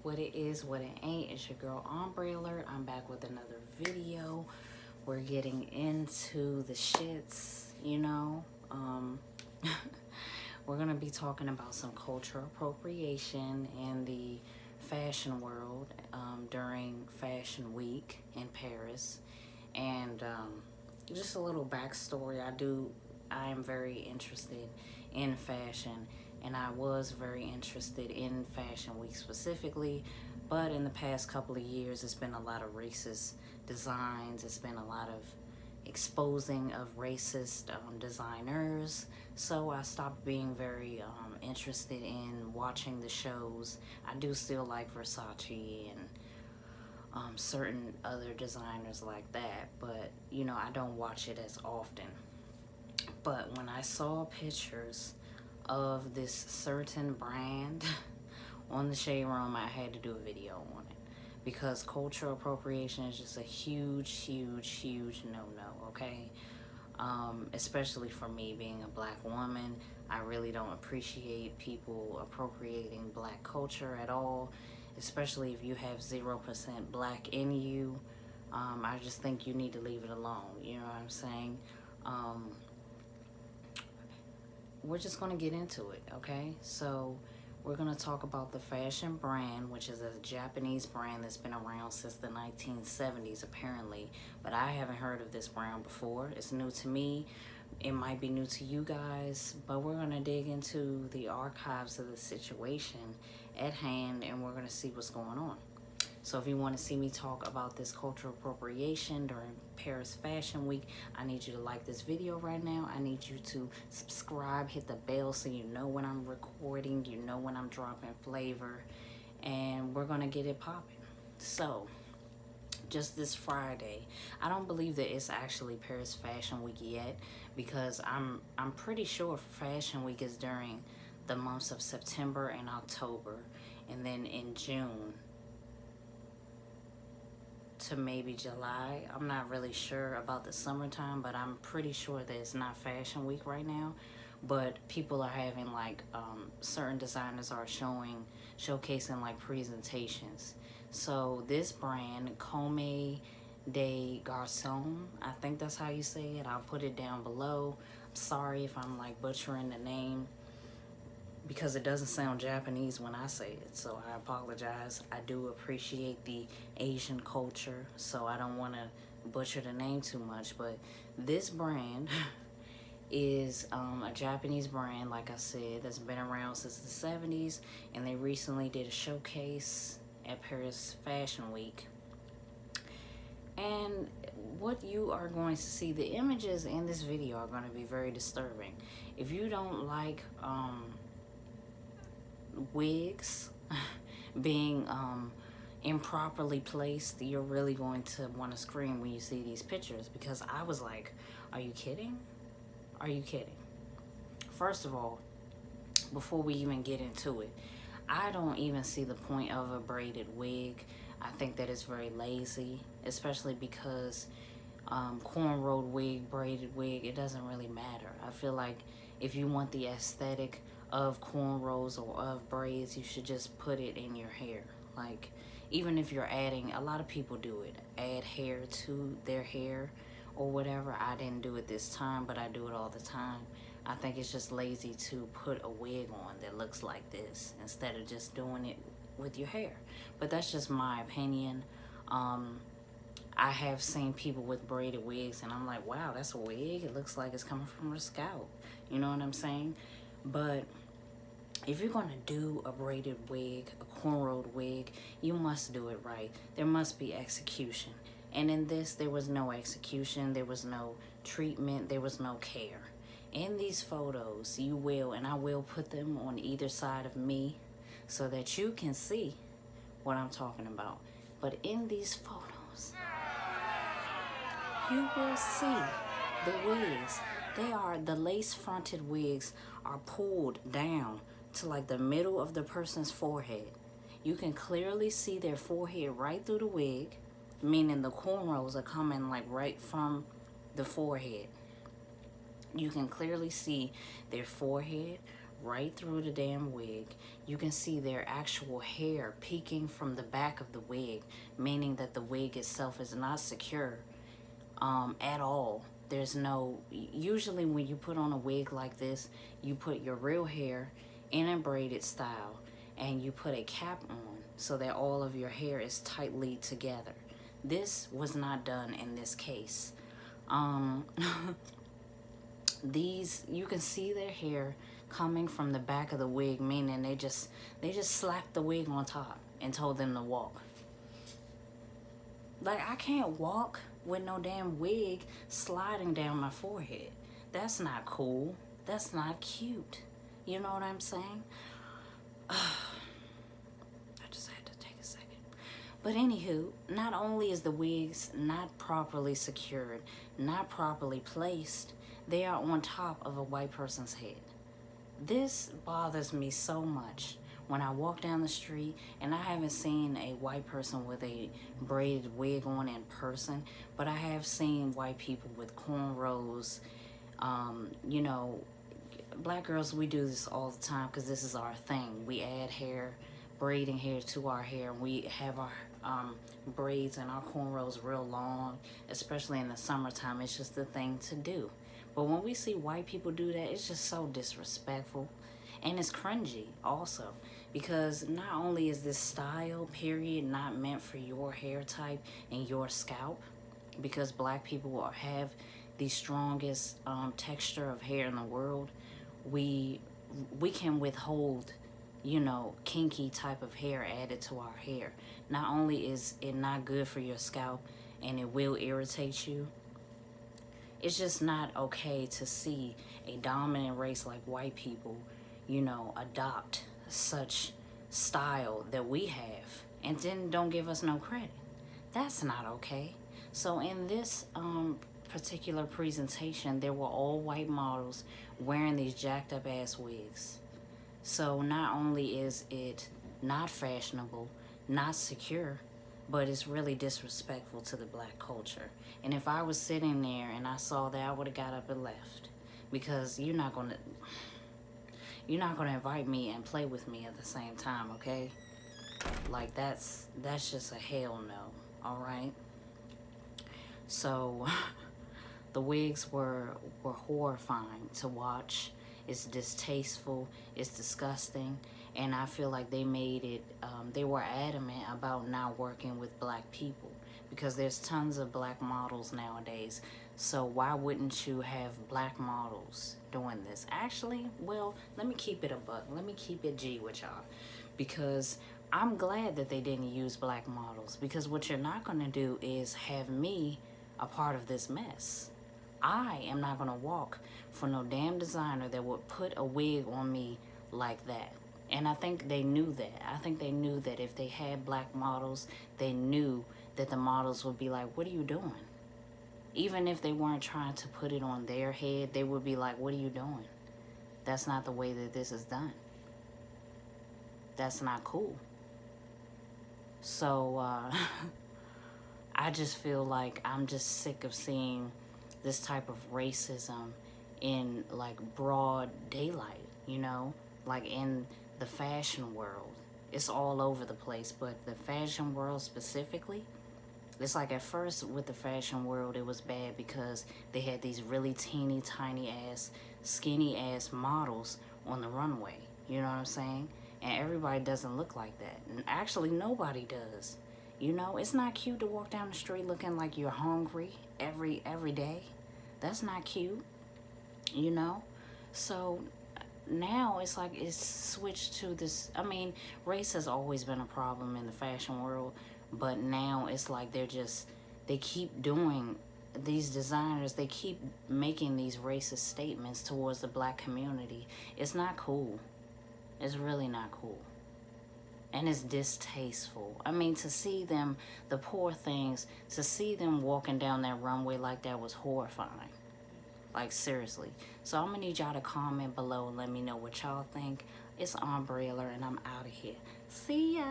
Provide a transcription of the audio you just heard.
what it is, what it ain't. It's your girl Ombre Alert. I'm back with another video. We're getting into the shits, you know. We're gonna be talking about some cultural appropriation in the fashion world during Fashion Week in Paris. And just a little backstory. I am very interested in fashion, and I was very interested in Fashion Week specifically, but in the past couple of years it's been a lot of racist designs. It's been a lot of exposing of racist designers, so I stopped being very interested in watching the shows. I do still like Versace and certain other designers like that, but you know, I don't watch it as often. But when I saw pictures of this certain brand on the Shade Room, I had to do a video on it, because cultural appropriation is just a huge no-no, okay? Especially for me being a black woman. I really don't appreciate people appropriating black culture at all, especially if you have 0% black in you. I just think you need to leave it alone, you know what I'm saying? We're just going to get into it, okay? So we're going to talk about the fashion brand, which is a Japanese brand that's been around since the 1970s apparently, but I haven't heard of this brand before. It's new to me. It might be new to you guys, but we're going to dig into the archives of the situation at hand, and we're going to see what's going on. So if you want to see me talk about this cultural appropriation during Paris Fashion Week, I need you to like this video right now. I need you to subscribe, hit the bell so you know when I'm recording, you know when I'm dropping flavor, and we're going to get it popping. So just this Friday, I don't believe that it's actually Paris Fashion Week yet, because I'm pretty sure Fashion Week is during the months of September and October, and then in June to maybe July. I'm not really sure about the summertime, but I'm pretty sure that it's not Fashion Week right now. But people are having like certain designers are showcasing like presentations. So this brand, COMME de GARCONS, I think that's how you say it. I'll put it down below. I'm sorry if I'm like butchering the name, because it doesn't sound Japanese when I say it, so I apologize. I do appreciate the Asian culture, so I don't want to butcher the name too much, but this brand is a Japanese brand, like I said, that's been around since the 70s, and they recently did a showcase at Paris Fashion Week. And what you are going to see, the images in this video are going to be very disturbing. If you don't like wigs being improperly placed, you're really going to want to scream when you see these pictures, because I was like, are you kidding? Are you kidding? First of all, before we even get into it, I don't even see the point of a braided wig. I think that is very lazy, especially because cornrowed wig, braided wig, it doesn't really matter. I feel like if you want the aesthetic of cornrows or of braids, you should just put it in your hair. Like, even if you're adding, a lot of people do it, add hair to their hair or whatever. I didn't do it this time, but I do it all the time. I think it's just lazy to put a wig on that looks like this instead of just doing it with your hair. But that's just my opinion. I have seen people with braided wigs, and I'm like, wow, that's a wig. It looks like it's coming from her scalp. You know what I'm saying? But if you're going to do a braided wig, a cornrowed wig, you must do it right. There must be execution. And in this, there was no execution. There was no treatment. There was no care. In these photos, you will, and I will put them on either side of me so that you can see what I'm talking about. But in these photos, you will see the wigs. The lace-fronted wigs are pulled down to like the middle of the person's forehead. You can clearly see their forehead right through the wig, meaning the cornrows are coming like right from the forehead. You can clearly see their forehead right through the damn wig. You can see their actual hair peeking from the back of the wig, meaning that the wig itself is not secure at all. There's no, usually when you put on a wig like this, you put your real hair in a braided style and you put a cap on so that all of your hair is tightly together. This was not done in this case. These, you can see their hair coming from the back of the wig, meaning they just slapped the wig on top and told them to walk. Like, I can't walk with no damn wig sliding down my forehead. That's not cool. That's not cute. You know what I'm saying? I just had to take a second. But anywho, not only is the wigs not properly secured, not properly placed, they are on top of a white person's head. This bothers me so much when I walk down the street, and I haven't seen a white person with a braided wig on in person, but I have seen white people with cornrows. You know, black girls, we do this all the time because this is our thing. We add hair, braiding hair to our hair, and we have our braids and our cornrows real long, especially in the summertime. It's just the thing to do. But when we see white people do that, it's just so disrespectful. And it's cringy also, because not only is this style, period, not meant for your hair type and your scalp, because black people have the strongest texture of hair in the world, we can withhold, you know, kinky type of hair added to our hair. Not only is it not good for your scalp and it will irritate you, it's just not okay to see a dominant race like white people, you know, adopt such style that we have and then don't give us no credit. That's not okay. So in this particular presentation, there were all white models wearing these jacked up ass wigs. So not only is it not fashionable, not secure, but it's really disrespectful to the black culture. And if I was sitting there and I saw that, I would have got up and left, because you're not gonna invite me and play with me at the same time, okay? Like, that's just a hell no, all right? So the wigs were horrifying to watch. It's distasteful, it's disgusting, and I feel like they made it, they were adamant about not working with black people, because there's tons of black models nowadays. So why wouldn't you have black models doing this? Actually, well, let me keep it a buck. Let me keep it G with y'all, because I'm glad that they didn't use black models, because what you're not gonna do is have me a part of this mess. I am not gonna walk for no damn designer that would put a wig on me like that. And I think they knew that. I think they knew that if they had black models, they knew that the models would be like, what are you doing? Even if they weren't trying to put it on their head, they would be like, what are you doing? That's not the way that this is done. That's not cool. So I just feel like I'm just sick of seeing this type of racism in like broad daylight, you know, like in the fashion world. It's all over the place, but the fashion world specifically, it's like at first with the fashion world, it was bad because they had these really teeny tiny ass, skinny ass models on the runway. You know what I'm saying? And everybody doesn't look like that. And actually nobody does. You know, it's not cute to walk down the street looking like you're hungry every day. That's not cute, you know? So now it's like it's switched to this. I mean, race has always been a problem in the fashion world, but now it's like they keep doing, these designers, they keep making these racist statements towards the black community. It's not cool. It's really not cool. And it's distasteful. I mean, to see them, the poor things, to see them walking down that runway like that was horrifying. Like, seriously. So I'm gonna need y'all to comment below and let me know what y'all think. It's Umbrella, and I'm out of here. See ya.